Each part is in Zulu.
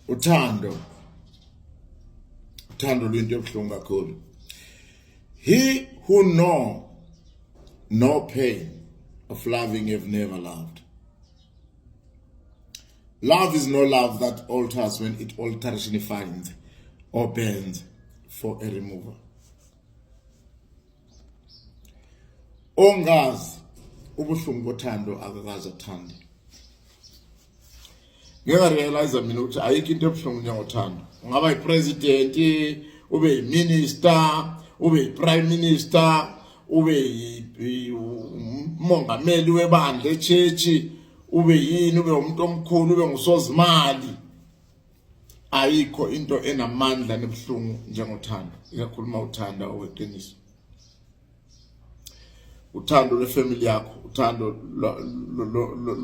uthando luyinto ebuhlungu kakhulu. He who know no pain of loving have never loved. Love is no love that alters when it alteration finds or bends for a removal. Ongazi ubuhlungu bothando akakaze athande. Ngeke realize mina ukuthi ayikho into ebuhlungu njengothando. Ungaba yipresident, ube yiminister, ube yiprime minister, ube umongameli webandla echechi, ube yini, ube umuntu omkhulu, ube ngusozimali. Ayikho into enamandla nebuhlungu njengothando. Ikakhuluma uthanda oweqiniso. Uthando lwefamily yakho, uthando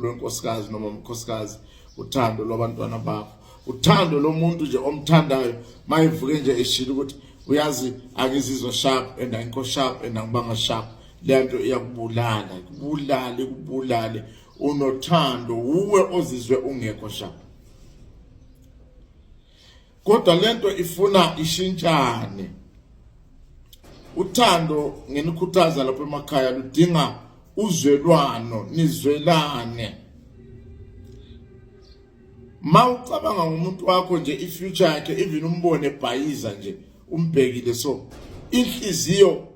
lwenkosikazi noma umkhosikazi, uthando lwabantwana bakho, uthando lomuntu nje omthandayo mayivuke nje eshila ukuthi uyazi akizizwa sharp and angikho sharp and angibanga sharp, le nto iyakubulala, kubulale unothando uwe ozizwe ungekho sharp. Kodwa le nto ifuna ishintshane. Uthando ngenikhuthaza lapha emakhaya ludinga uzwelwano, nizwelane. Mawucabanga ngomuntu wakho nje ifuture yakhe even umbone ebhayiza nje umbhekile so inhliziyo